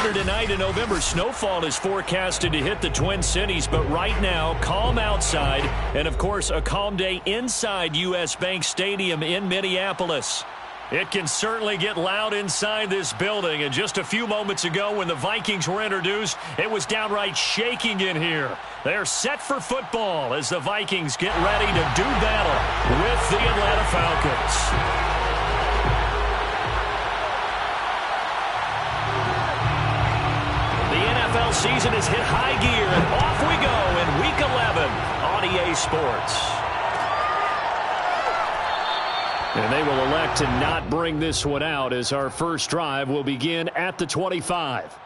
Later tonight in November, snowfall is forecasted to hit the Twin Cities, but right now, calm outside, and of course, a calm day inside U.S. Bank Stadium in Minneapolis. It can certainly get loud inside this building, and just a few moments ago when the Vikings were introduced, it was downright shaking in here. They're set for football as the Vikings get ready to do battle with the Atlanta Falcons. Season has hit high gear, and off we go in Week 11 on EA Sports. And they will elect to not bring this one out as our first drive will begin at the 25.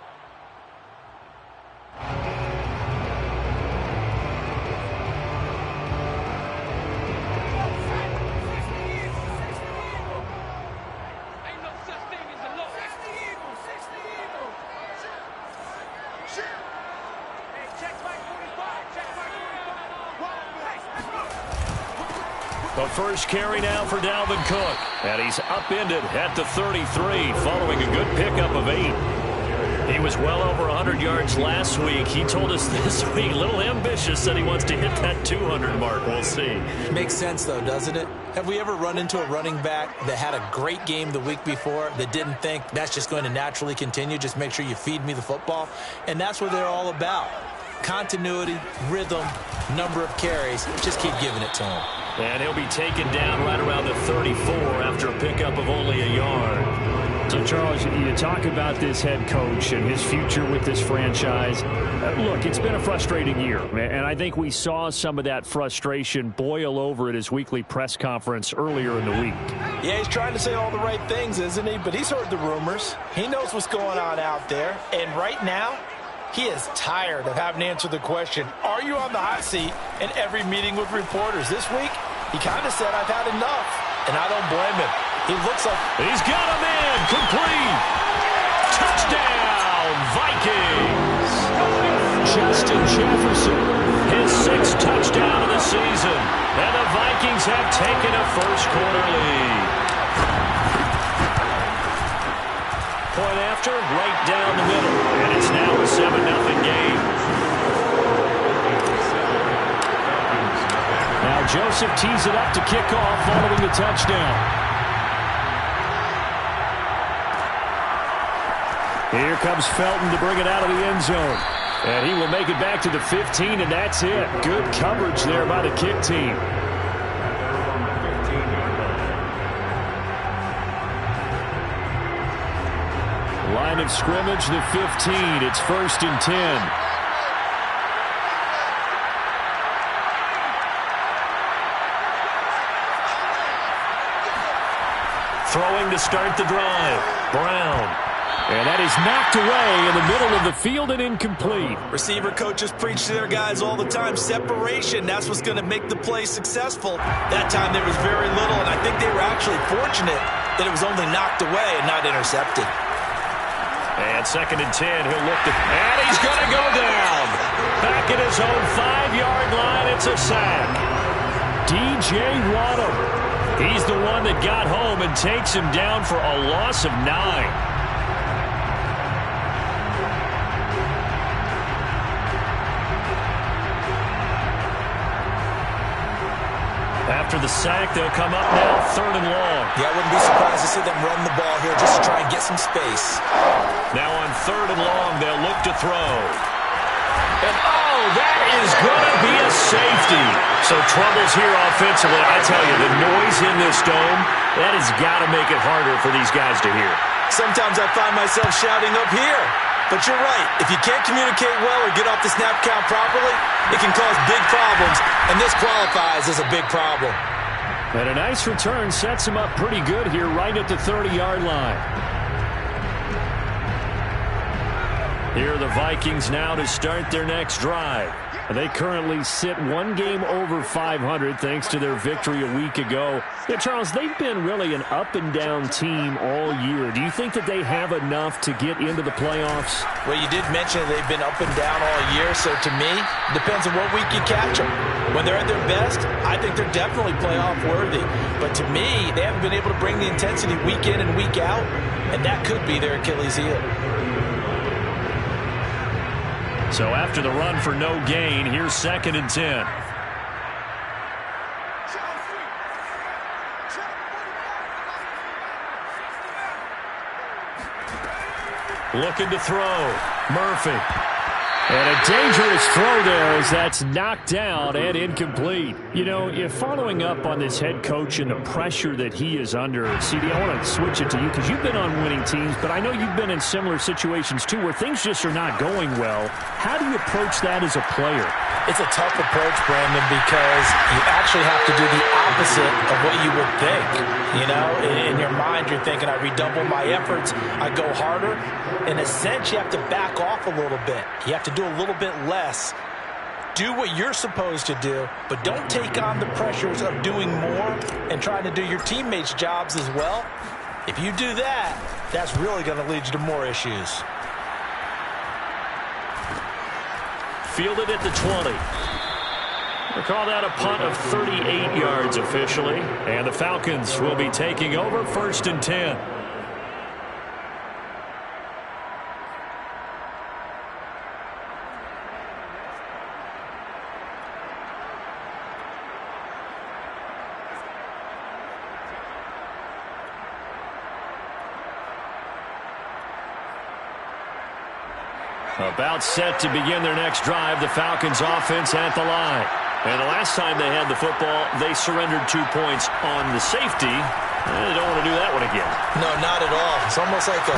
The first carry now for Dalvin Cook. And he's upended at the 33 following a good pickup of 8. He was well over 100 yards last week. He told us this week, a little ambitious, that he wants to hit that 200 mark. We'll see. Makes sense, though, doesn't it? Have we ever run into a running back that had a great game the week before that didn't think that's just going to naturally continue? Just make sure you feed me the football. And that's what they're all about. Continuity, rhythm, number of carries. Just keep giving it to him. And he'll be taken down right around the 34 after a pickup of only a yard. So, Charles, you talk about this head coach and his future with this franchise. Look, it's been a frustrating year, and I think we saw some of that frustration boil over at his weekly press conference earlier in the week. Yeah, he's trying to say all the right things, isn't he? But he's heard the rumors. He knows what's going on out there. And right now, he is tired of having to answer the question, are you on the hot seat in every meeting with reporters? This week, he kind of said, I've had enough, and I don't blame him. He looks like he's got a man complete. Touchdown, Vikings. Justin Jefferson, his 6th touchdown of the season, and the Vikings have taken a first-quarter lead. Point after, right down the middle, and it's now a 7-0 game. Now Joseph tees it up to kick off following the touchdown. Here comes Felton to bring it out of the end zone. And he will make it back to the 15, and that's it. Good coverage there by the kick team. Line of scrimmage, the 15. It's 1st and 10. Throwing to start the drive. Brown. And that is knocked away in the middle of the field and incomplete. Receiver coaches preach to their guys all the time. Separation, that's what's going to make the play successful. That time there was very little, and I think they were actually fortunate that it was only knocked away and not intercepted. And 2nd and 10, he'll look to, and he's going to go down. Back at his own 5-yard line, it's a sack. DJ Waddle. He's the one that got home and takes him down for a loss of 9. After the sack, they'll come up now 3rd and long. Yeah, I wouldn't be surprised to see them run the ball here just to try and get some space. Now on 3rd and long, they'll look to throw. And, oh, that is going to be a safety. So troubles here offensively. I tell you, the noise in this dome, that has got to make it harder for these guys to hear. Sometimes I find myself shouting up here. But you're right. If you can't communicate well or get off the snap count properly, it can cause big problems, and this qualifies as a big problem. And a nice return sets him up pretty good here right at the 30-yard line. Here are the Vikings now to start their next drive. They currently sit 1 game over 500 thanks to their victory a week ago. Yeah, Charles, they've been really an up-and-down team all year. Do you think that they have enough to get into the playoffs? Well, you did mention they've been up and down all year, so to me, it depends on what week you catch them. When they're at their best, I think they're definitely playoff-worthy. But to me, they haven't been able to bring the intensity week in and week out, and that could be their Achilles heel. So after the run for no gain, here's 2nd and 10. Looking to throw. Murphy. And a dangerous throw there as that's knocked down and incomplete. You know, if following up on this head coach and the pressure that he is under, CD, I want to switch it to you because you've been on winning teams, but I know you've been in similar situations too where things just are not going well. How do you approach that as a player? It's a tough approach, Brandon, because you actually have to do the opposite of what you would think. You know, in your mind, you're thinking, I redouble my efforts, I go harder. In a sense, you have to back off a little bit. You have to do a little bit less. Do what you're supposed to do, but don't take on the pressures of doing more and trying to do your teammates' jobs as well. If you do that, that's really going to lead you to more issues. Fielded at the 20. We'll call that a punt of 38 yards officially. And the Falcons will be taking over 1st and 10. About set to begin their next drive, the Falcons offense at the line. And the last time they had the football, they surrendered 2 points on the safety. They don't want to do that one again. No, not at all. It's almost like a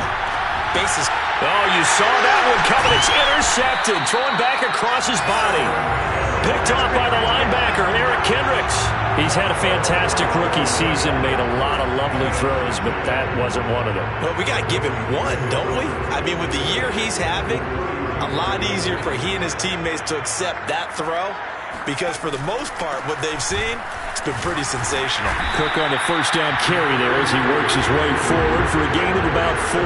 bases. Oh, you saw that one coming. It's intercepted. Throwing back across his body. Picked off by the linebacker, Eric Kendricks. He's had a fantastic rookie season, made a lot of lovely throws, but that wasn't one of them. Well, we got to give him one, don't we? I mean, with the year he's having, a lot easier for he and his teammates to accept that throw because for the most part, what they've seen, it's been pretty sensational. Cook on the 1st down carry there as he works his way forward for a gain of about 4.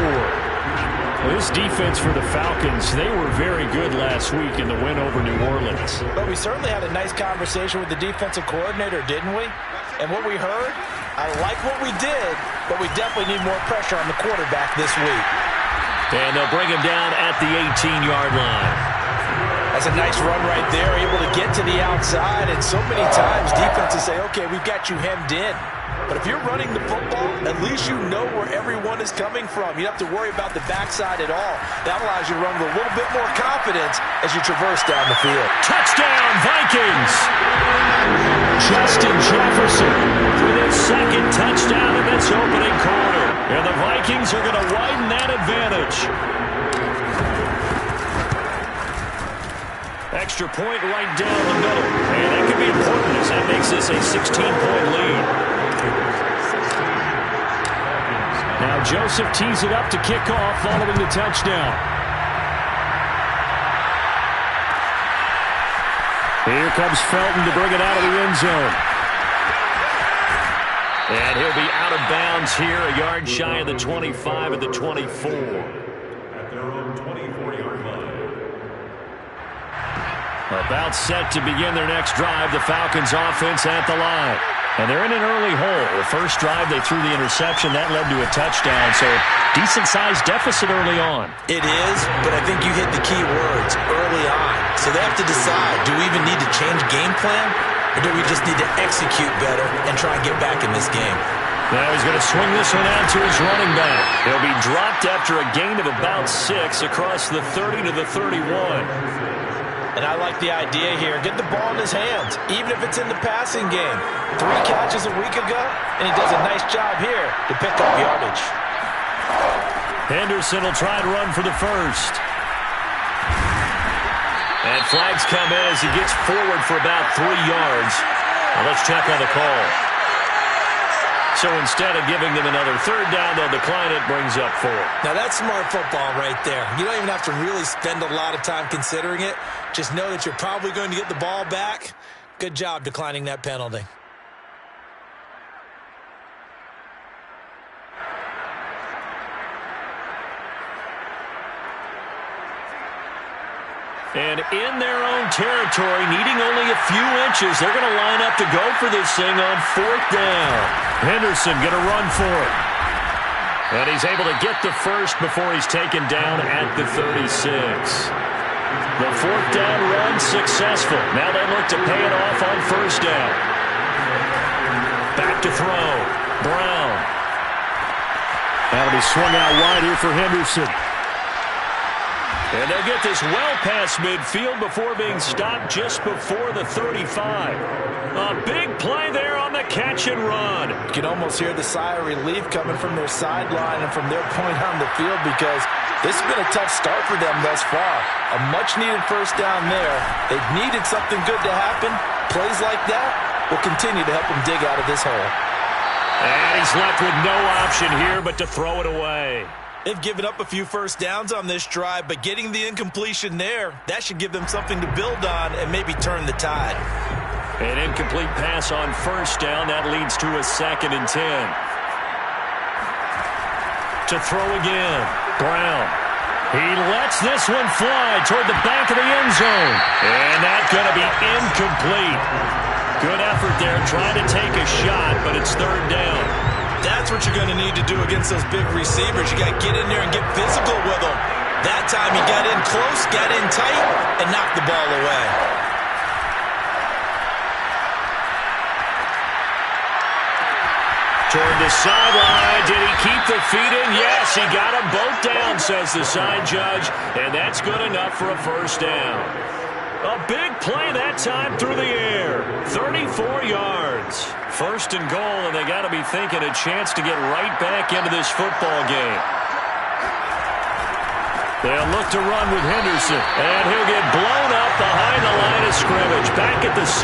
Well, this defense for the Falcons, they were very good last week in the win over New Orleans. But we certainly had a nice conversation with the defensive coordinator, didn't we? And what we heard, I like what we did, but we definitely need more pressure on the quarterback this week. And they'll bring him down at the 18-yard line. That's a nice run right there, able to get to the outside. And so many times defenses say, okay, we've got you hemmed in. But if you're running the football, at least you know where everyone is coming from. You don't have to worry about the backside at all. That allows you to run with a little bit more confidence as you traverse down the field. Touchdown, Vikings! Justin Jefferson with his 2nd touchdown in this opening quarter. And the Vikings are going to widen that advantage. Extra point right down the middle. And that could be important as that makes this a 16-point lead. Now Joseph tees it up to kick off following the touchdown. Here comes Felton to bring it out of the end zone. And he'll be out of bounds here, a yard shy of the 25 at the 24. At their own 24-yard line. About set to begin their next drive, the Falcons offense at the line. And they're in an early hole. The first drive, they threw the interception. That led to a touchdown, so decent-sized deficit early on. It is, but I think you hit the key words, early on. So they have to decide, do we even need to change game plan, or do we just need to execute better and try and get back in this game? Now he's going to swing this one out to his running back. He'll be dropped after a gain of about 6 across the 30 to the 31. And I like the idea here. Get the ball in his hands, even if it's in the passing game. 3 catches a week ago, and he does a nice job here to pick up yardage. Henderson will try to run for the first. And flags come in as he gets forward for about 3 yards. Now let's check on the call. So instead of giving them another 3rd down, they'll decline it, brings up 4. Now that's smart football right there. You don't even have to really spend a lot of time considering it. Just know that you're probably going to get the ball back. Good job declining that penalty. And in their own territory, needing only a few inches, they're going to line up to go for this thing on 4th down. Henderson going to run for it. And he's able to get the first before he's taken down at the 36. The fourth down run successful. Now they look to pay it off on first down. Back to throw. Brown. That'll be swung out wide here for Henderson. And they'll get this well past midfield before being stopped just before the 35. A big play there on the catch and run. You can almost hear the sigh of relief coming from their sideline and from their point on the field, because this has been a tough start for them thus far. A much-needed first down there. They've needed something good to happen. Plays like that will continue to help them dig out of this hole. And he's left with no option here but to throw it away. They've given up a few first downs on this drive, but getting the incompletion there, that should give them something to build on and maybe turn the tide. An incomplete pass on first down. That leads to a 2nd and 10. To throw again. Brown. He lets this one fly toward the back of the end zone. And that's going to be incomplete. Good effort there trying to take a shot, but it's 3rd down. That's what you're going to need to do against those big receivers. You got to get in there and get physical with them. That time he got in close, got in tight, and knocked the ball away. Toward the sideline. Did he keep the feet in? Yes, he got them both down, says the side judge, and that's good enough for a first down. A big play that time through the air. 34 yards. 1st and goal, and they got to be thinking a chance to get right back into this football game. They'll look to run with Henderson, and he'll get blown up behind the line of scrimmage. Back at the 6.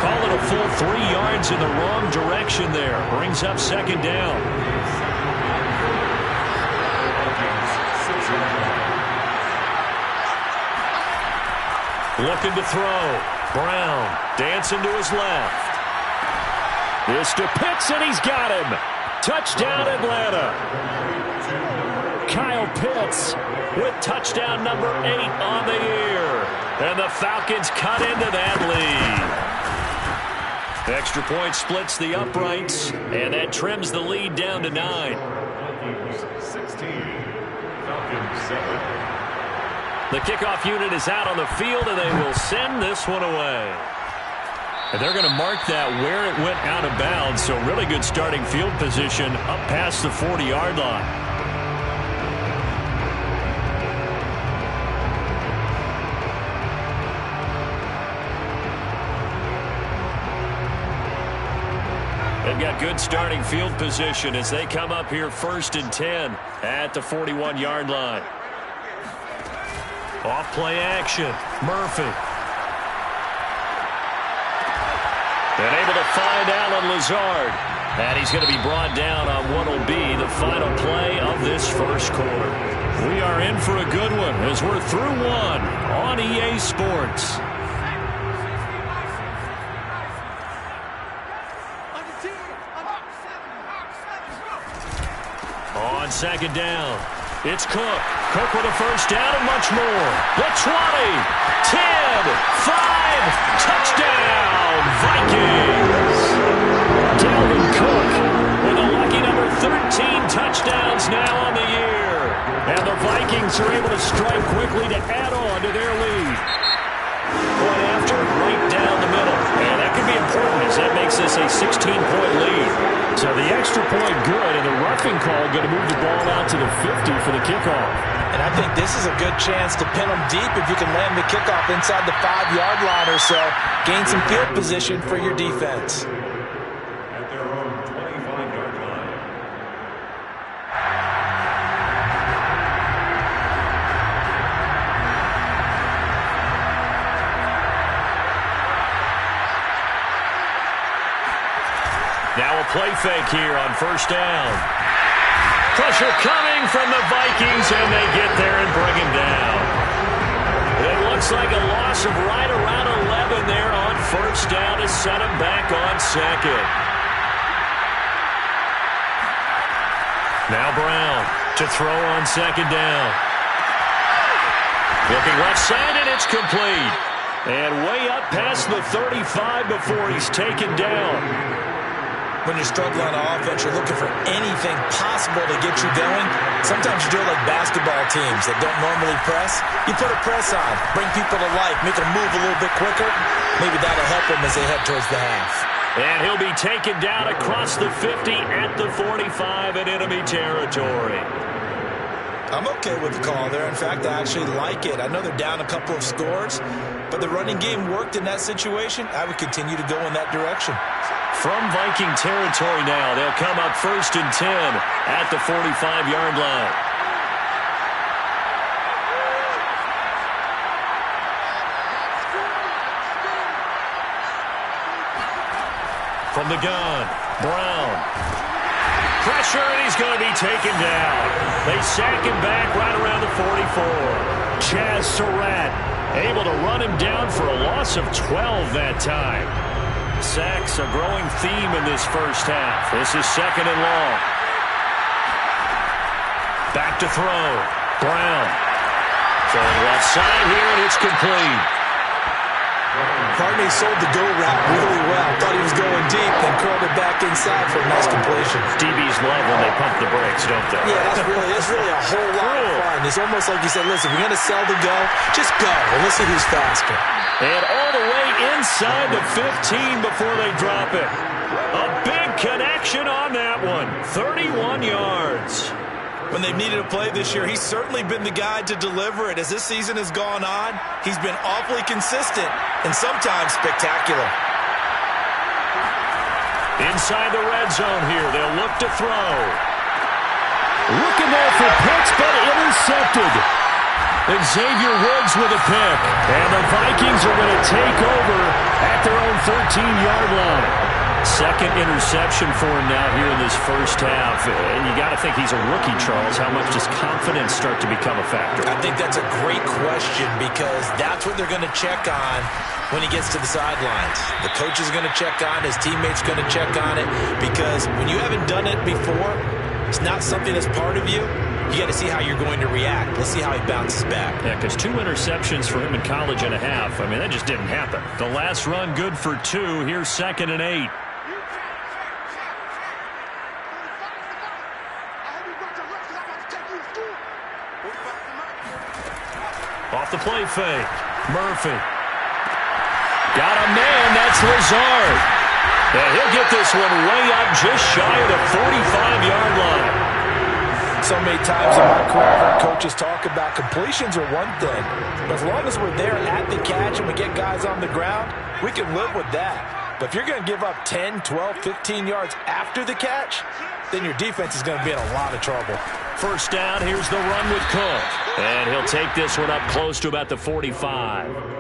Call it a full 3 yards in the wrong direction there. Brings up 2nd down. Looking to throw. Brown dancing to his left. This to Pitts, and he's got him. Touchdown, Atlanta. Kyle Pitts with touchdown number 8 on the year. And the Falcons cut into that lead. Extra point splits the uprights, and that trims the lead down to 9. Vikings 16, Falcons 7. The kickoff unit is out on the field, and they will send this one away. And they're going to mark that where it went out of bounds, so really good starting field position up past the 40-yard line. They've got good starting field position as they come up here 1st and 10 at the 41-yard line. Off play action. Murphy. And able to find Alan Lazard. And he's going to be brought down on what will be the final play of this first quarter. We are in for a good one as we're through one on EA Sports. On 2nd down, it's Cook. Cook with a first down and much more. The 20, 10, 5, touchdown, Vikings. Dalvin Cook with a lucky number 13 touchdowns now on the year. And the Vikings are able to strike quickly to add on to their lead. Point after, right down the middle. And that could be important as that makes this a 16-point lead. So the extra point good, and the roughing call going to move the ball out to the 50 for the kickoff. And I think this is a good chance to pin them deep if you can land the kickoff inside the 5-yard line or so. Gain some field position for your defense. At their own 25-yard line. Now a play fake here on first down. Pressure coming from the Vikings, and they get there and bring him down. It looks like a loss of right around 11 there on first down to set him back on 2nd. Now Brown to throw on 2nd down. Looking left side, and it's complete. And way up past the 35 before he's taken down. when you're struggling on offense, you're looking for anything possible to get you going. Sometimes you do it like basketball teams that don't normally press. You put a press on, bring people to life, make them move a little bit quicker. Maybe that'll help them as they head towards the half. And he'll be taken down across the 50 at the 45 in enemy territory. I'm okay with the call there. In fact, I actually like it. I know they're down a couple of scores, but the running game worked in that situation. I would continue to go in that direction. From Viking territory now, they'll come up 1st and 10 at the 45-yard line. From the gun, Brown. Pressure, and he's going to be taken down. They sack him back right around the 44. Chaz Surratt able to run him down for a loss of 12 that time. Sacks a growing theme in this first half. This is 2nd and long. Back to throw. Brown. Throwing left side here, and it's complete. Hardney sold the go route really well. Thought he was going deep, then curled it back inside for a nice completion. DBs love when they pump the brakes, don't they? Yeah, it's really a whole lot of fun. It's almost like you said, listen, if you're going to sell the go, just go. And let's see who's faster. And all the way inside the 15 before they drop it. A big connection on that one. 31 yards. When they've needed a play this year, he's certainly been the guy to deliver it. As this season has gone on, he's been awfully consistent and sometimes spectacular. Inside the red zone here, they'll look to throw. Looking there for picks, but intercepted. Xavier Woods with a pick. And the Vikings are going to take over at their own 13-yard line. Second interception for him now here in this first half. And you got to think he's a rookie, Charles. How much does confidence start to become a factor? I think that's a great question because that's what they're going to check on when he gets to the sidelines. The coach is going to check on, his teammates going to check on it, because when you haven't done it before, it's not something that's part of you. You got to see how you're going to react. Let's see how he bounces back. Yeah, because 2 interceptions for him in college and a half. I mean, that just didn't happen. The last run good for 2. Here's 2nd and 8. Off the play fake. Murphy. Got a man. That's Lazard. And he'll get this one way up just shy of the 45-yard line. So many times in my career, I've heard coaches talk about completions are one thing. But as long as we're there at the catch and we get guys on the ground, we can live with that. But if you're going to give up 10, 12, 15 yards after the catch, then your defense is going to be in a lot of trouble. First down, here's the run with Cook. And he'll take this one up close to about the 45.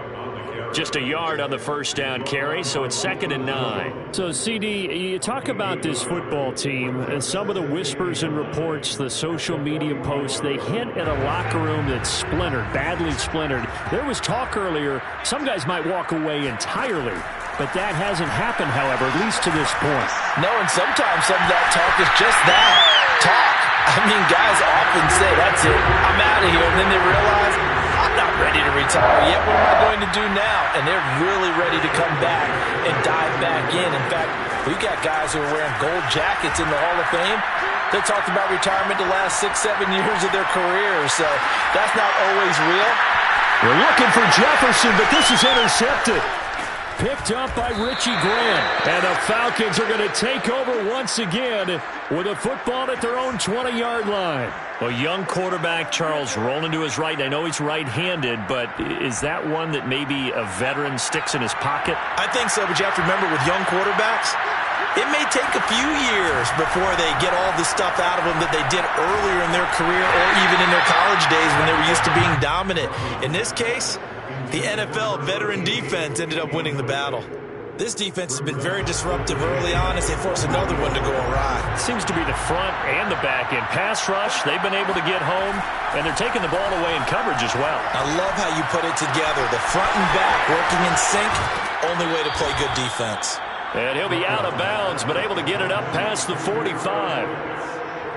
Just a yard on the first down carry, so it's 2nd and 9. So, CD, you talk about this football team and some of the whispers and reports, the social media posts, they hint at a locker room that's splintered, badly splintered. There was talk earlier, some guys might walk away entirely, but that hasn't happened, however, at least to this point. No, and sometimes some of that talk is just that, talk. I mean, guys often say, that's it, I'm out of here, and then they realize, I'm not ready to retire yet. What am I going to do now? And they're really ready to come back and dive back in. In fact, we've got guys who are wearing gold jackets in the Hall of Fame. They talked about retirement the last 6-7 years of their careers. So that's not always real. We're looking for Jefferson, but this is intercepted. Picked up by Richie Grant. And the Falcons are going to take over once again with a football at their own 20-yard line. A young quarterback, Charles, rolling to his right. I know he's right-handed, but is that one that maybe a veteran sticks in his pocket? I think so, but you have to remember with young quarterbacks, it may take a few years before they get all the stuff out of them that they did earlier in their career or even in their college days when they were used to being dominant. In this case, the NFL veteran defense ended up winning the battle. This defense has been very disruptive early on as they force another one to go awry. Seems to be the front and the back end. Pass rush, they've been able to get home, and they're taking the ball away in coverage as well. I love how you put it together. The front and back working in sync, only way to play good defense. And he'll be out of bounds, but able to get it up past the 45.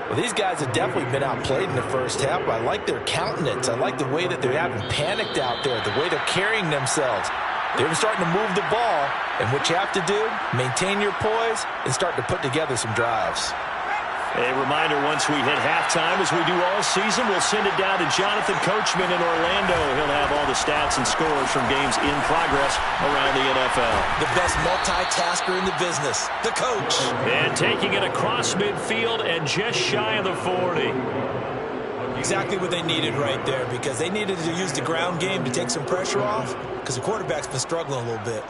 Well, these guys have definitely been outplayed in the first half. I like their countenance. I like the way that they haven't panicked out there, the way they're carrying themselves. They're starting to move the ball, and what you have to do, maintain your poise and start to put together some drives. A reminder, once we hit halftime, as we do all season, we'll send it down to Jonathan Coachman in Orlando. He'll have all the stats and scores from games in progress around the NFL. The best multitasker in the business, the coach. And taking it across midfield and just shy of the 40. Exactly what they needed right there, because they needed to use the ground game to take some pressure off, because the quarterback's been struggling a little bit.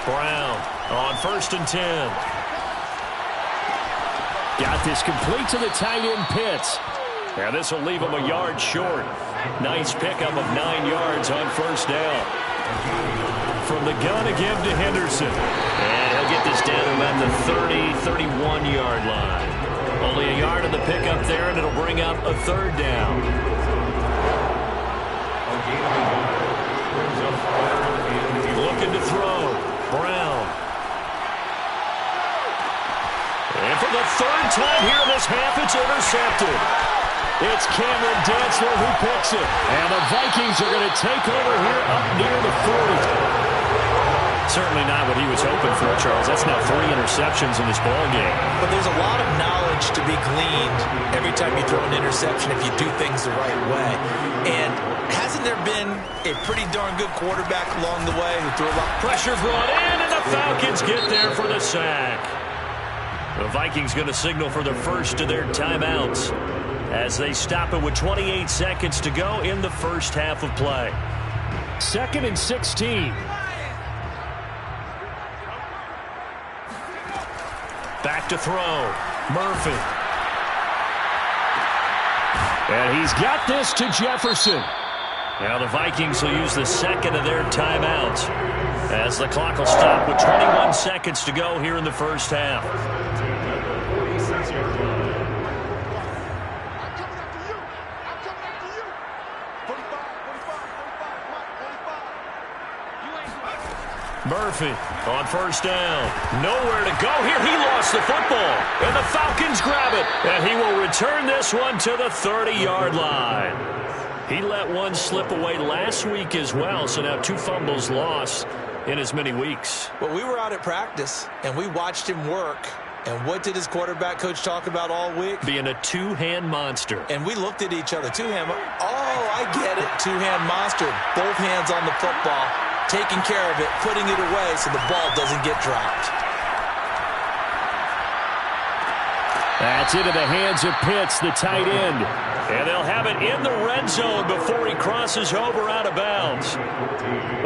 Brown on 1st and 10. Got this complete to the tight end Pitts. And this will leave him a yard short. Nice pickup of 9 yards on 1st down. From the gun again to Henderson. And he'll get this down to about the 30, 31-yard line. Only a yard of the pickup there, and it'll bring up a 3rd down. Looking to throw. Brown. And for the 3rd time here in this half, it's intercepted. It's Cameron Dantzler who picks it. And the Vikings are going to take over here up near the 40. Certainly not what he was hoping for, Charles. That's now 3 interceptions in this ball game. But there's a lot of knowledge to be gleaned every time you throw an interception if you do things the right way. And hasn't there been a pretty darn good quarterback along the way who threw a lot? Pressure brought in, and the Falcons get there for the sack. The Vikings going to signal for the first of their timeouts as they stop it with 28 seconds to go in the first half of play. 2nd and 16. Back to throw. Murphy. And he's got this to Jefferson. Now the Vikings will use the 2nd of their timeouts as the clock will stop with 21 seconds to go here in the first half. Murphy on 1st down. Nowhere to go here. He lost the football. And the Falcons grab it. And he will return this one to the 30-yard line. He let one slip away last week as well. So now 2 fumbles lost in as many weeks. Well, we were out at practice, and we watched him work. And what did his quarterback coach talk about all week? Being a 2-hand monster. And we looked at each other. 2-hand. Oh, I get it. 2-hand monster. Both hands on the football. Taking care of it, putting it away so the ball doesn't get dropped. That's into the hands of Pitts, the tight end. And they'll have it in the red zone before he crosses over out of bounds.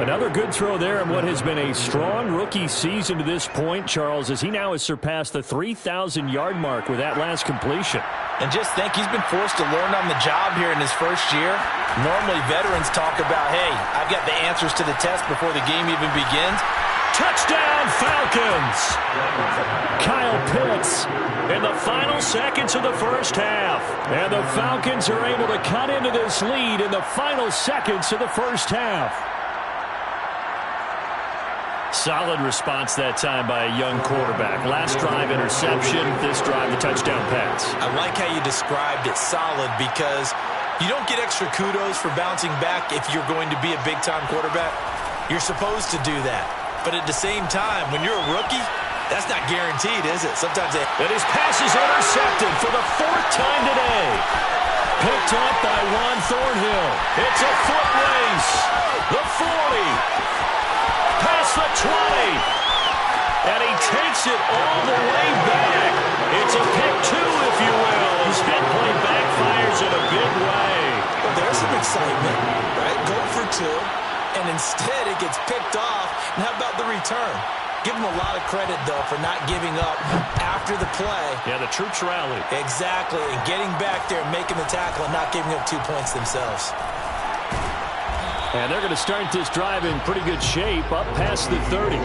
Another good throw there in what has been a strong rookie season to this point, Charles, as he now has surpassed the 3,000-yard mark with that last completion. And just think, he's been forced to learn on the job here in his first year. Normally, veterans talk about, hey, I've got the answers to the test before the game even begins. Touchdown, Falcons! Kyle Pitts In the final seconds of the first half. And the Falcons are able to cut into this lead in the final seconds of the first half. Solid response that time by a young quarterback. Last drive, interception. This drive, the touchdown pass. I like how you described it, solid, because you don't get extra kudos for bouncing back if you're going to be a big-time quarterback. You're supposed to do that. But at the same time, when you're a rookie, that's not guaranteed, is it? Sometimes they... And his pass is intercepted for the 4th time today. Picked up by Juan Thornhill. It's a foot race. The 40. Past the 20. And he takes it all the way back. It's a pick 2, if you will. His spin play backfires in a big way. Well, there's some excitement, right? Go for 2. And instead it gets picked off. And how about the return? Give him a lot of credit, though, for not giving up after the play. Yeah, the troops rallied. Exactly. And getting back there and making the tackle and not giving up 2 points themselves. And they're going to start this drive in pretty good shape, up past the 30.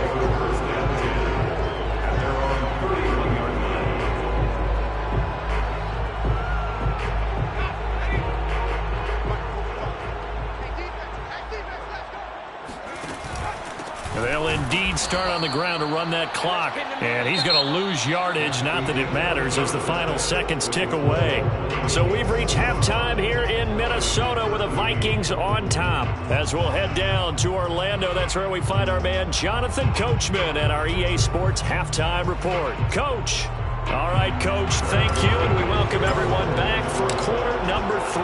They'll indeed speed start on the ground to run that clock. And he's going to lose yardage, not that it matters, as the final seconds tick away. So we've reached halftime here in Minnesota with the Vikings on top. As we'll head down to Orlando, that's where we find our man Jonathan Coachman at our EA Sports Halftime Report. Coach. All right, Coach, thank you, and we welcome everyone back for quarter number 3.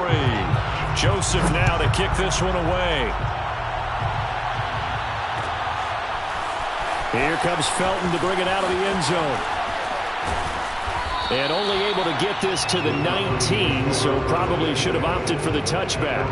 Joseph now to kick this one away. Here comes Felton to bring it out of the end zone. And only able to get this to the 19, so probably should have opted for the touchback.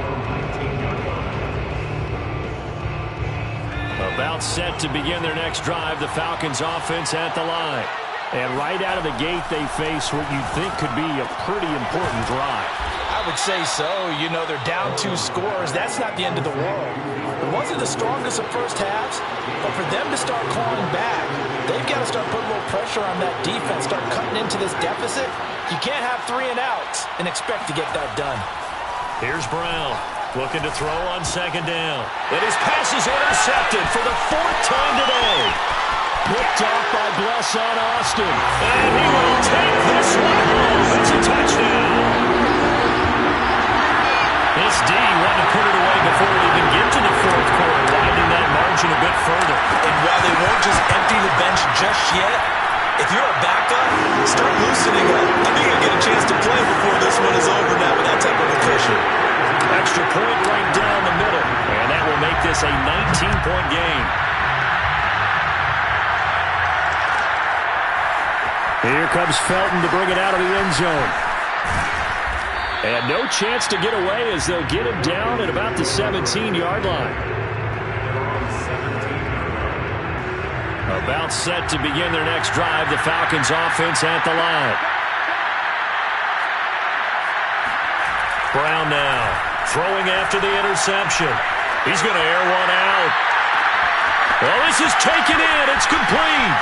About set to begin their next drive, the Falcons offense at the line. And right out of the gate, they face what you think could be a pretty important drive. I would say so. You know, they're down 2 scores. That's not the end of the world. It wasn't the strongest of first halves, but for them to start clawing back, they've got to start putting a little pressure on that defense, start cutting into this deficit. You can't have 3 and outs and expect to get that done. Here's Brown looking to throw on second down. And his pass is intercepted for the 4th time today. Picked off by Bless on Austin. And he will take this one home. It's a touchdown. This D wanted to put it away before we even get to the 4th quarter, widening that margin a bit further. And while they won't just empty the bench just yet, if you're a backup, start loosening up. I think you'll get a chance to play before this one is over now with that type of a cushion. Extra point right down the middle. And that will make this a 19-point game. Here comes Felton to bring it out of the end zone. And no chance to get away as they'll get him down at about the 17-yard line. About set to begin their next drive, the Falcons offense at the line. Brown now throwing after the interception. He's going to air one out. Well, this is taken in. It's complete.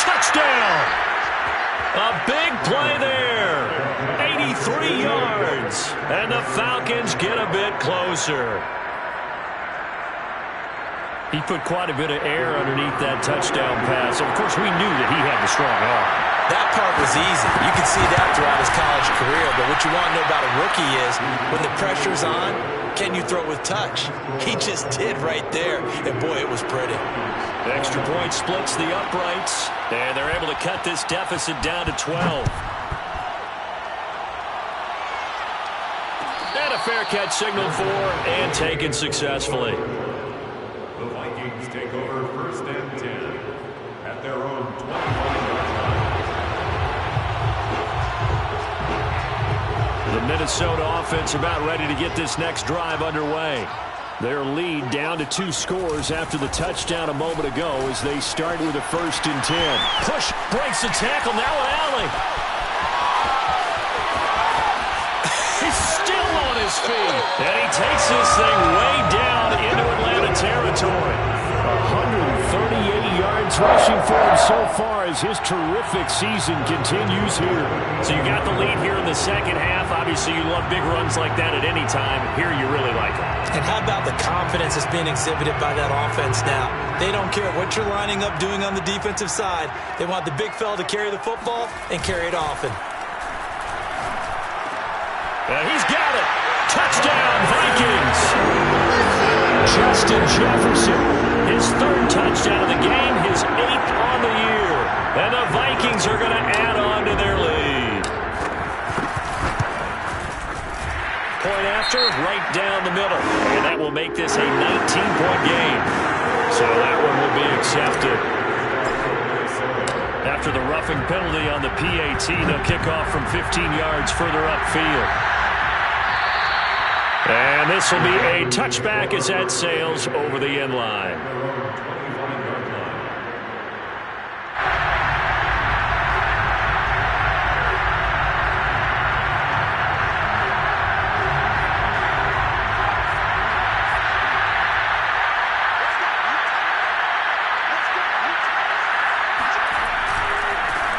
Touchdown. A big play there. 83 yards. And the Falcons get a bit closer. He put quite a bit of air underneath that touchdown pass. Of course, we knew that he had the strong arm. That part was easy. You can see that throughout his college career. But what you want to know about a rookie is when the pressure's on, can you throw with touch? He just did right there. And, boy, it was pretty. Extra point splits the uprights. And they're able to cut this deficit down to 12. And a fair catch signaled for and taken successfully. The Vikings take over 1st and 10 at their own 25-yard line. The Minnesota offense about ready to get this next drive underway. Their lead down to 2 scores after the touchdown a moment ago as they start with a 1st and 10. Push, breaks the tackle, now an alley. He's still on his feet. And he takes this thing way down into Atlanta territory. 138 yards rushing for him so far as his terrific season continues here. So you got the lead here in the second half. Obviously, you love big runs like that at any time. Here you really like it. And how about the confidence that's being exhibited by that offense now? They don't care what you're lining up doing on the defensive side. They want the big fella to carry the football and carry it often. And he's got it. Touchdown, Vikings. Justin Jefferson, his 3rd touchdown of the game, his 8th on the year. And the Vikings are going to add on to their lead. Point after, right down the middle. And that will make this a 19-point game. So that one will be accepted. After the roughing penalty on the PAT, they'll kick off from 15 yards further upfield. And this will be a touchback as that sails over the end line.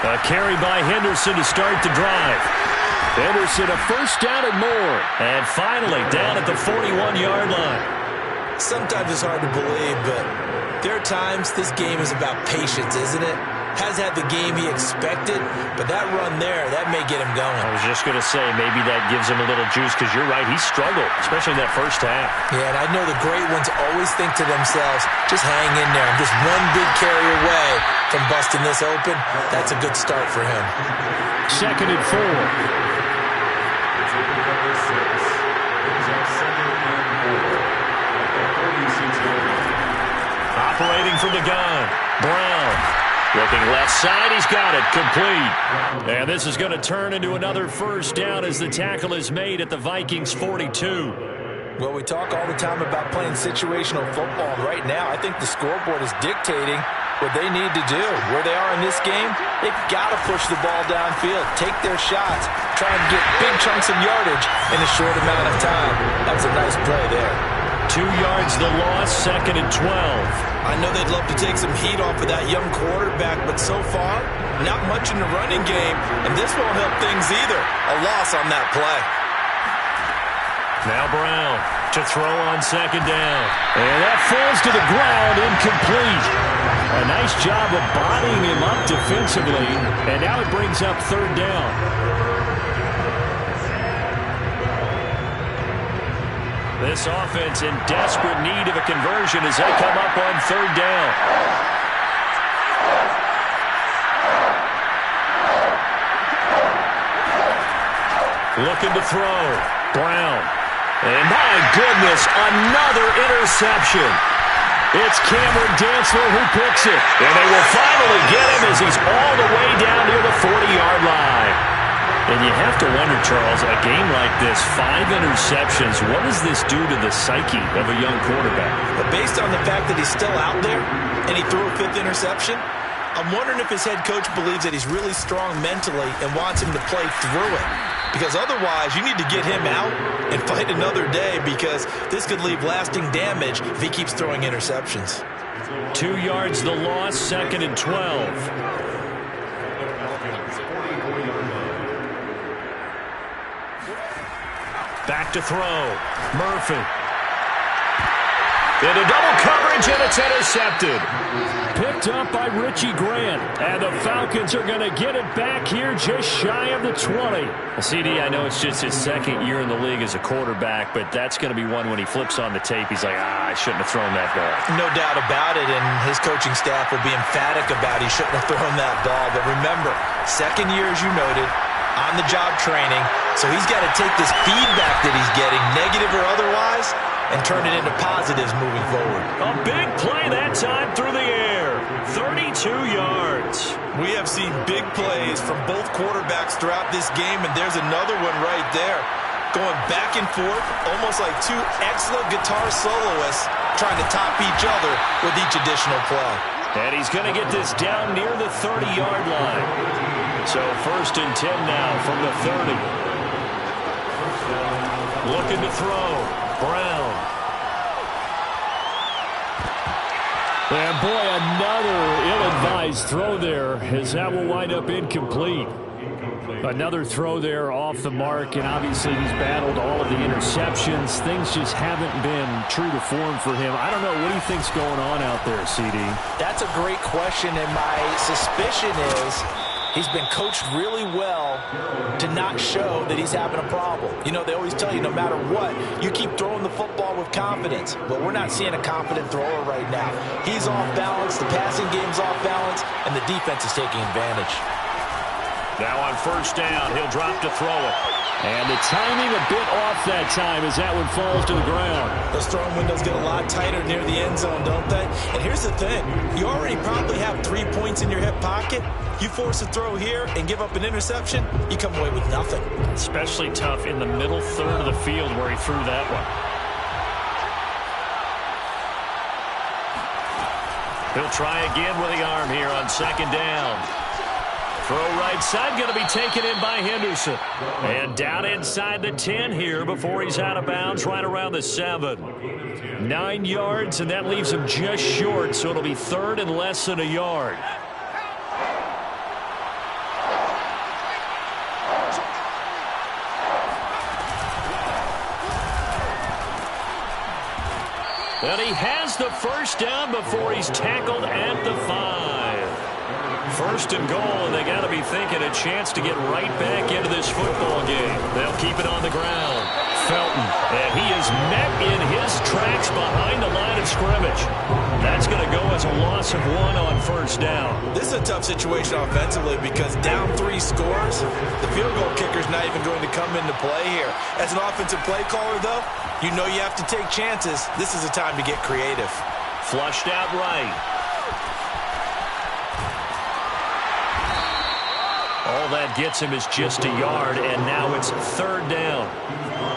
A carry by Henderson to start the drive. Henderson, a 1st down and more. And finally, down at the 41-yard line. Sometimes it's hard to believe, but times this game is about patience, isn't it? Has had the game he expected, but that run there, that may get him going. I was just going to say, maybe that gives him a little juice, because you're right, he struggled, especially in that first half. Yeah, and I know the great ones always think to themselves, just hang in there. I'm just one big carry away from busting this open. That's a good start for him. 2nd and 4. Operating from the gun, Brown. Looking left side, he's got it, complete. And this is going to turn into another first down as the tackle is made at the Vikings 42. Well, we talk all the time about playing situational football. Right now, I think the scoreboard is dictating what they need to do. Where they are in this game, they've got to push the ball downfield, take their shots, try and get big chunks of yardage in a short amount of time. That was a nice play there. 2 yards the loss, 2nd and 12. I know they'd love to take some heat off of that young quarterback, but so far, not much in the running game, and this won't help things either. A loss on that play. Now Brown to throw on 2nd down. And that falls to the ground, incomplete. A nice job of bodying him up defensively, and now it brings up 3rd down. This offense in desperate need of a conversion as they come up on 3rd down. Looking to throw. Brown. And my goodness, another interception. It's Cameron Dantzler who picks it. And they will finally get him as he's all the way down near the 40-yard line. And you have to wonder, Charles, a game like this, 5 interceptions, what does this do to the psyche of a young quarterback? But based on the fact that he's still out there and he threw a 5th interception, I'm wondering if his head coach believes that he's really strong mentally and wants him to play through it. Because otherwise, you need to get him out and fight another day, because this could leave lasting damage if he keeps throwing interceptions. 2 yards the loss, 2nd and 12. Back to throw. Murphy. Into double coverage, and it's intercepted. Picked up by Richie Grant. And the Falcons are going to get it back here just shy of the 20. Well, CD, I know it's just his 2nd year in the league as a quarterback, but that's going to be one when he flips on the tape, he's like, I shouldn't have thrown that ball. No doubt about it, and his coaching staff will be emphatic about he shouldn't have thrown that ball. But remember, 2nd year, as you noted, on-the-job training, so he's got to take this feedback that he's getting, negative or otherwise, and turn it into positives moving forward. A big play that time through the air. 32 yards. We have seen big plays from both quarterbacks throughout this game, and there's another one right there. Going back and forth, almost like 2 excellent guitar soloists trying to top each other with each additional play. And he's going to get this down near the 30-yard line. So 1st and 10 now from the 30. Looking to throw. Brown. And boy, another ill-advised throw there, as that will wind up incomplete. Another throw there off the mark, and obviously he's battled all of the interceptions. Things just haven't been true to form for him. I don't know. What do you think's going on out there, CD? That's a great question, and my suspicion is he's been coached really well to not show that he's having a problem. You know, they always tell you no matter what, you keep throwing the football with confidence. But we're not seeing a confident thrower right now. He's off balance, the passing game's off balance, and the defense is taking advantage. Now on 1st down, he'll drop to throw it. And the timing a bit off that time as that one falls to the ground. Those throwing windows get a lot tighter near the end zone, don't they? And here's the thing. You already probably have 3 points in your hip pocket. You force a throw here and give up an interception, you come away with nothing. Especially tough in the middle third of the field where he threw that one. He'll try again with the arm here on 2nd down. Throw right side, going to be taken in by Henderson. And down inside the 10 here before he's out of bounds, right around the 7. 9 yards, and that leaves him just short, so it'll be 3rd and less than a yard. And he has the first down before he's tackled at the 5. First and goal, and they got to be thinking a chance to get right back into this football game. They'll keep it on the ground. Felton, and he is met in his tracks behind the line of scrimmage. That's going to go as a loss of 1 on first down. This is a tough situation offensively because down 3 scores, the field goal kicker's not even going to come into play here. As an offensive play caller, though, you know you have to take chances. This is a time to get creative. Flushed out right. All that gets him is just a yard, and now it's third down.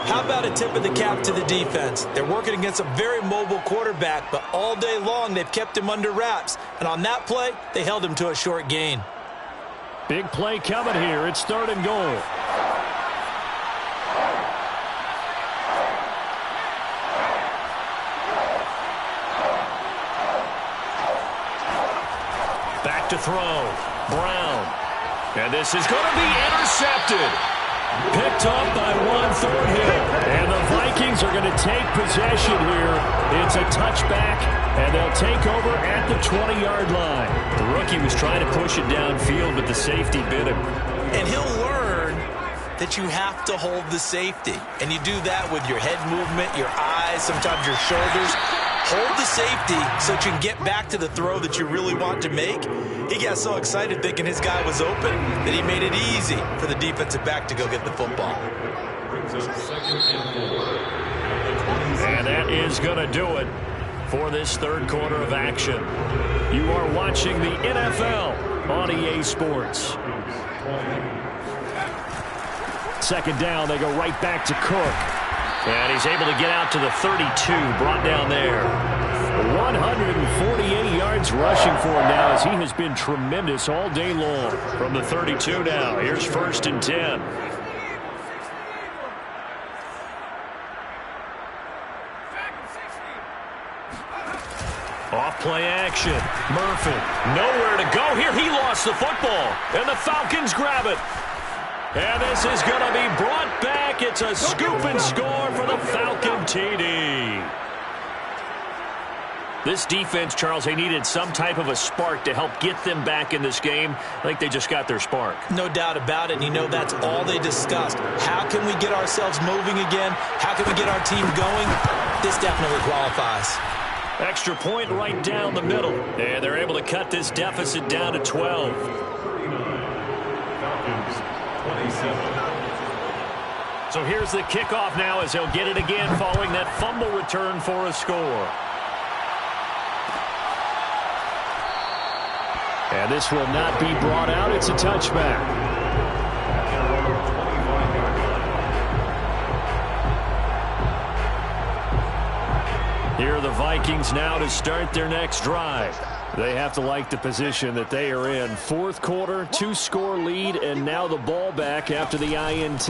How about a tip of the cap to the defense? They're working against a very mobile quarterback, but all day long they've kept him under wraps. And on that play, they held him to a short gain. Big play coming here. It's third and goal. Back to throw. Brown. And this is going to be intercepted. Picked up by Juan Thornhill. And the Vikings are going to take possession here. It's a touchback, and they'll take over at the 20-yard line. The rookie was trying to push it downfield, but the safety bit him. And he'll learn that you have to hold the safety. And you do that with your head movement, your eyes, sometimes your shoulders. Hold the safety so that you can get back to the throw that you really want to make. He got so excited thinking his guy was open that he made it easy for the defensive back to go get the football. And that is going to do it for this third quarter of action. You are watching the NFL on EA Sports. Second down, they go right back to Cook. And he's able to get out to the 32, brought down there. 148 yards rushing for him now as he has been tremendous all day long. From the 32 now, here's first and 10. Off play action. Murphy, nowhere to go here. He lost the football, and the Falcons grab it. And this is going to be brought back. It's a scoop and score for the Falcon TD. This defense, Charles, they needed some type of a spark to help get them back in this game. I think they just got their spark. No doubt about it. And you know that's all they discussed. How can we get ourselves moving again? How can we get our team going? This definitely qualifies. Extra point right down the middle. And they're able to cut this deficit down to 12. Falcons, 27. So here's the kickoff now as he'll get it again following that fumble return for a score. And this will not be brought out. It's a touchback. Here are the Vikings now to start their next drive. They have to like the position that they are in. Fourth quarter, 2-score lead, and now the ball back after the INT.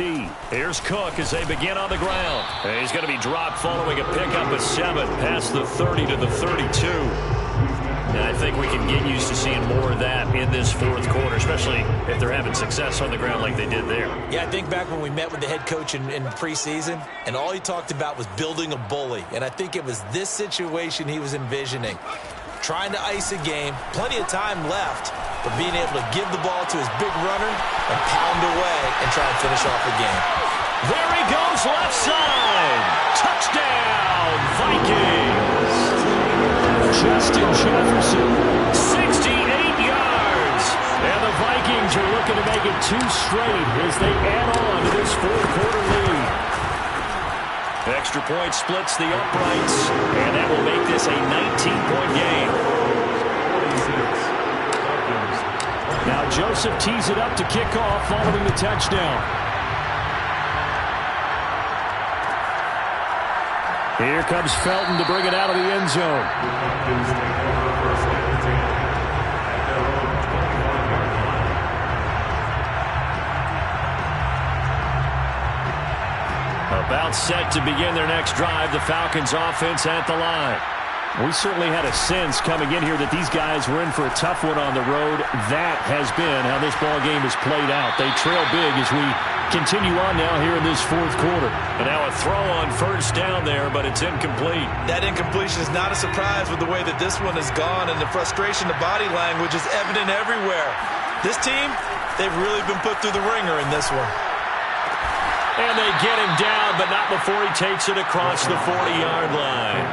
Here's Cook as they begin on the ground. And he's going to be dropped following a pickup of 7 past the 30 to the 32. And I think we can get used to seeing more of that in this fourth quarter, especially if they're having success on the ground like they did there. Yeah, I think back when we met with the head coach in preseason, and all he talked about was building a bully. And I think it was this situation he was envisioning. Trying to ice a game, plenty of time left, but being able to give the ball to his big runner and pound away and try and finish off the game. There he goes, left side. Touchdown, Vikings. Justin Jefferson. 68 yards. And the Vikings are looking to make it 2 straight as they add on to this fourth quarter lead. Extra point splits the uprights, and that will make this a 19-point game. Now Joseph tees it up to kick off following the touchdown. Here comes Felton to bring it out of the end zone. About set to begin their next drive, the Falcons offense at the line. We certainly had a sense coming in here that these guys were in for a tough one on the road. That has been how this ball game has played out. They trail big as we continue on now here in this fourth quarter. And now a throw on first down there, but it's incomplete. That incompletion is not a surprise with the way that this one has gone, and the frustration, the body language is evident everywhere. This team, they've really been put through the ringer in this one. And they get him down, but not before he takes it across the 40-yard line.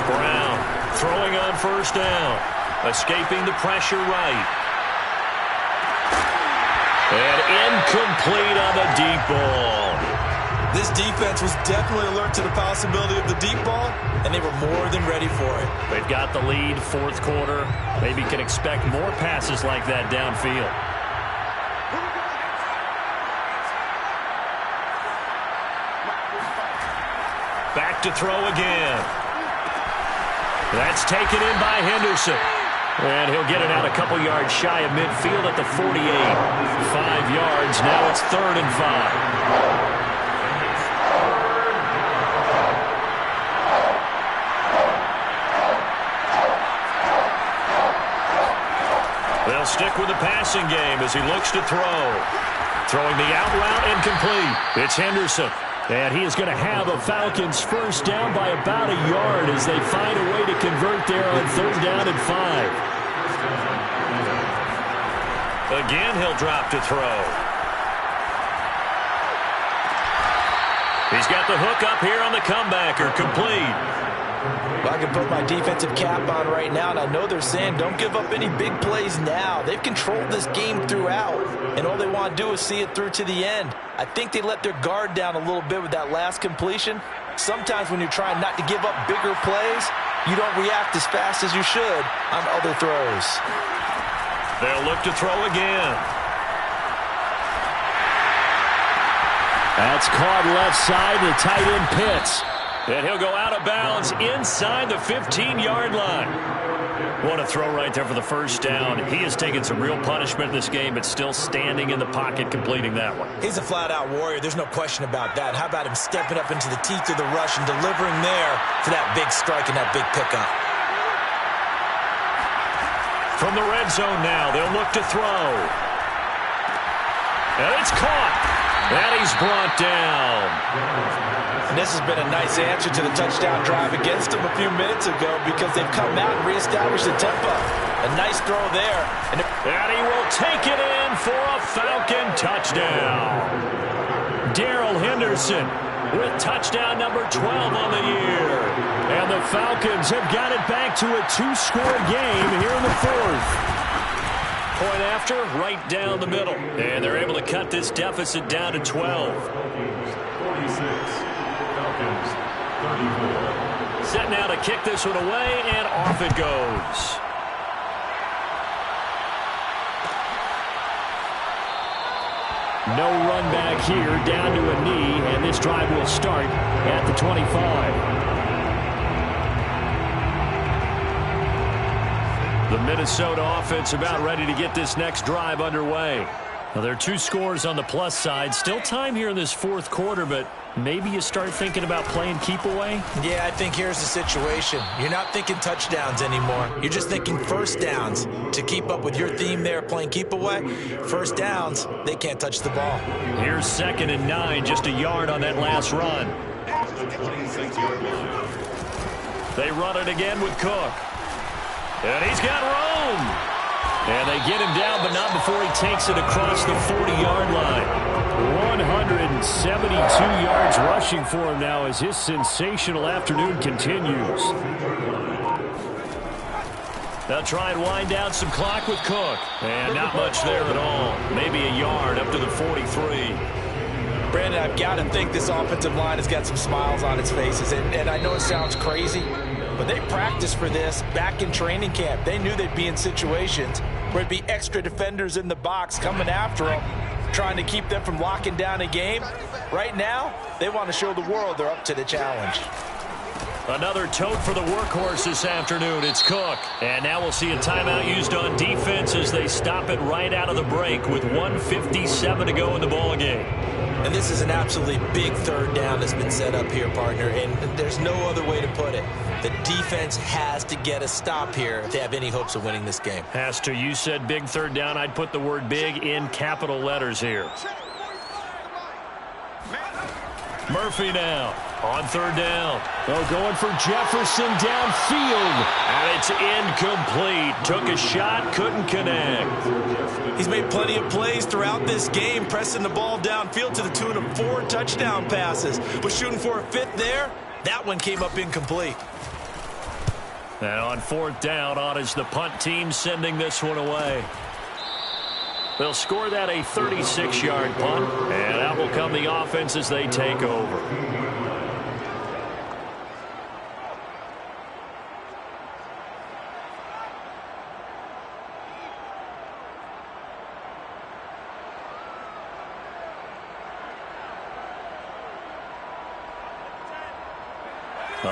Brown throwing on first down. Escaping the pressure right. And incomplete on the deep ball. This defense was definitely alert to the possibility of the deep ball, and they were more than ready for it. They've got the lead, fourth quarter. Maybe can expect more passes like that downfield. Back to throw again. That's taken in by Henderson. And he'll get it out a couple yards shy of midfield at the 48. 5 yards. Now it's 3rd and 5. They'll stick with the passing game as he looks to throw. Throwing the out route incomplete. It's Henderson. And he is going to have a Falcons first down by about a yard as they find a way to convert there on 3rd down and 5. Again, he'll drop to throw. He's got the hook up here on the comebacker. Complete. Well, I can put my defensive cap on right now, and I know they're saying don't give up any big plays now. They've controlled this game throughout, and all they want to do is see it through to the end. I think they let their guard down a little bit with that last completion. Sometimes when you're trying not to give up bigger plays, you don't react as fast as you should on other throws. They'll look to throw again. That's caught left side. The tight end Pitts. And he'll go out of bounds inside the 15-yard line. What a throw right there for the first down. He has taken some real punishment in this game, but still standing in the pocket completing that one. He's a flat-out warrior. There's no question about that. How about him stepping up into the teeth of the rush and delivering there for that big strike and that big pickup? From the red zone now, they'll look to throw. And it's caught. And he's brought down. And this has been a nice answer to the touchdown drive against them a few minutes ago because they've come out and reestablished the tempo. A nice throw there. And he will take it in for a Falcon touchdown. Darrell Henderson with touchdown number 12 on the year. And the Falcons have got it back to a 2-score game here in the 4th. Point after, right down the middle. And they're able to cut this deficit down to 12. 46. Falcons, 34. Set now to kick this one away, and off it goes. No run back here, down to a knee, and this drive will start at the 25. The Minnesota offense about ready to get this next drive underway. Now, there are 2 scores on the plus side. Still time here in this 4th quarter, but maybe you start thinking about playing keep away? Yeah, I think here's the situation. You're not thinking touchdowns anymore. You're just thinking first downs. To keep up with your theme there, playing keep away, first downs, they can't touch the ball. Here's 2nd and 9, just a yard on that last run. They run it again with Cook. And he's got room. And they get him down, but not before he takes it across the 40-yard line. 172 yards rushing for him now as his sensational afternoon continues. They'll try and wind down some clock with Cook. And not much there at all. Maybe a yard up to the 43. Brandon, I've got to think this offensive line has got some smiles on its faces. And I know it sounds crazy, but they practiced for this back in training camp. They knew they'd be in situations where it'd be extra defenders in the box coming after them, trying to keep them from locking down a game. Right now, they want to show the world they're up to the challenge. Another tote for the workhorse this afternoon. It's Cook. And now we'll see a timeout used on defense as they stop it right out of the break with 1:57 to go in the ballgame. And this is an absolutely big third down that's been set up here, partner, and there's no other way to put it. The defense has to get a stop here if they have any hopes of winning this game. Has to. You said big third down. I'd put the word big in capital letters here. Murphy now on third down. Oh, going for Jefferson downfield. And it's incomplete. Took a shot, couldn't connect. He's made plenty of plays throughout this game, pressing the ball downfield to the tune of 4 touchdown passes. Was shooting for a 5th there. That one came up incomplete. And on fourth down, on is the punt team sending this one away. They'll score that a 36-yard punt, and out will come the offense as they take over.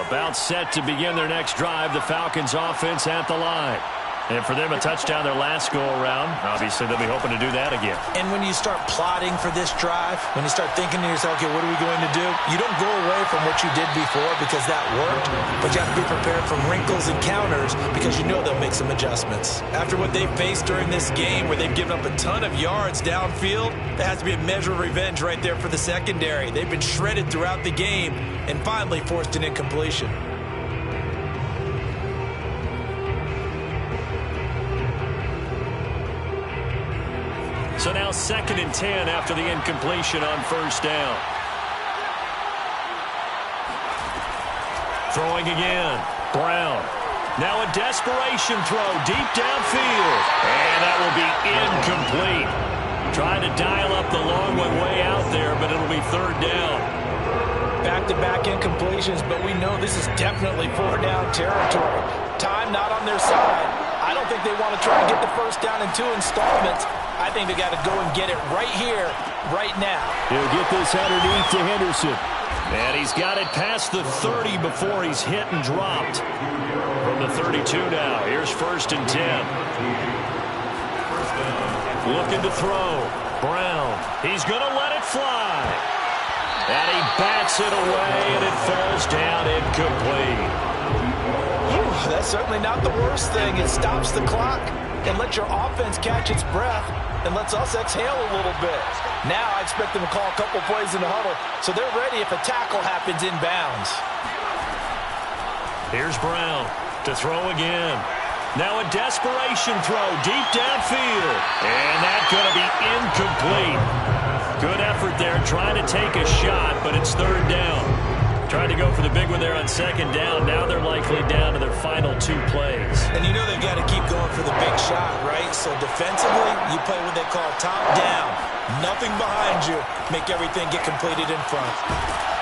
About set to begin their next drive, the Falcons offense at the line. And for them, a touchdown their last go-around. Obviously, they'll be hoping to do that again. And when you start plotting for this drive, when you start thinking to yourself, okay, what are we going to do? You don't go away from what you did before because that worked, but you have to be prepared for wrinkles and counters because you know they'll make some adjustments. After what they've faced during this game where they've given up a ton of yards downfield, that has to be a measure of revenge right there for the secondary. They've been shredded throughout the game and finally forced an incompletion. So now 2nd and 10 after the incompletion on first down. Throwing again. Brown. Now a desperation throw deep downfield. And that will be incomplete. Trying to dial up the long one way out there, but it'll be third down. Back-to-back incompletions, but we know this is definitely 4-down territory. Time not on their side. I don't think they want to try and get the first down in 2 installments. I think they got to go and get it right here, right now. He'll get this underneath to Henderson. And he's got it past the 30 before he's hit and dropped. From the 32 now, here's 1st and 10. Looking to throw. Brown. He's going to let it fly. And he bats it away, and it falls down incomplete. That's certainly not the worst thing. It stops the clock and lets your offense catch its breath and lets us exhale a little bit. Now I expect them to call a couple plays in the huddle so they're ready if a tackle happens inbounds. Here's Brown to throw again. Now a desperation throw deep downfield. And that's going to be incomplete. Good effort there trying to take a shot, but it's third down. Trying to go for the big one there on 2nd down. Now they're likely down to their final 2 plays. And you know they've got to keep going for the big shot, right? So defensively, you play what they call top down. Nothing behind you. Make everything get completed in front.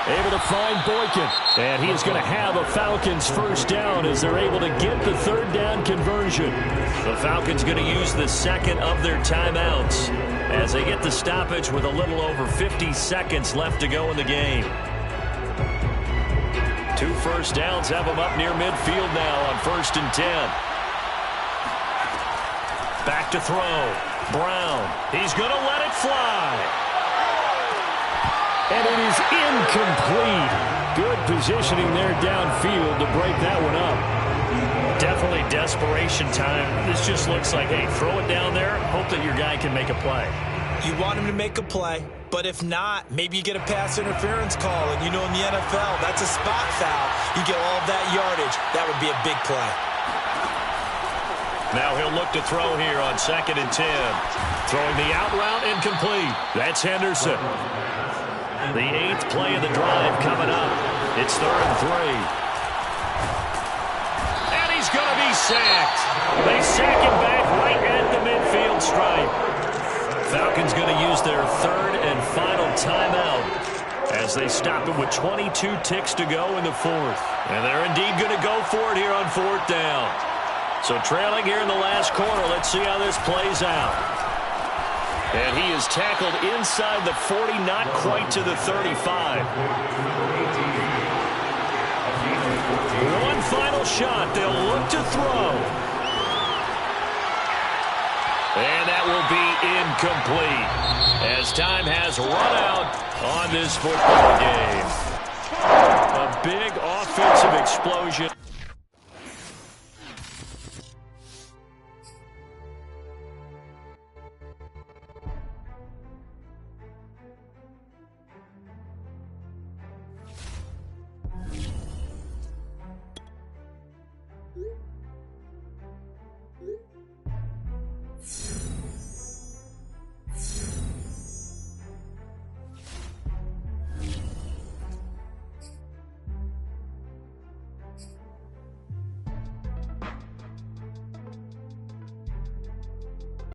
Able to find Boykin. And he is going to have a Falcons first down as they're able to get the third down conversion. The Falcons going to use the 2nd of their timeouts as they get the stoppage with a little over 50 seconds left to go in the game. 2 first downs have them up near midfield now on 1st and 10. Back to throw. Brown. He's going to let it fly. And it is incomplete. Good positioning there downfield to break that one up. Definitely desperation time. This just looks like, hey, throw it down there, hope that your guy can make a play. You want him to make a play, but if not, maybe you get a pass interference call, and you know in the NFL, that's a spot foul. You get all of that yardage. That would be a big play. Now he'll look to throw here on 2nd and 10. Throwing the out route incomplete. That's Henderson. The 8th play of the drive coming up. It's 3rd and 3. And he's going to be sacked. They sack him back right at the midfield stripe. Falcons going to use their 3rd and final timeout as they stop it with 22 ticks to go in the 4th. And they're indeed going to go for it here on 4th down. So trailing here in the last quarter, let's see how this plays out. And he is tackled inside the 40, not quite to the 35. One final shot. They'll look to throw. And that will be incomplete. as time has run out on this football game. A big offensive explosion.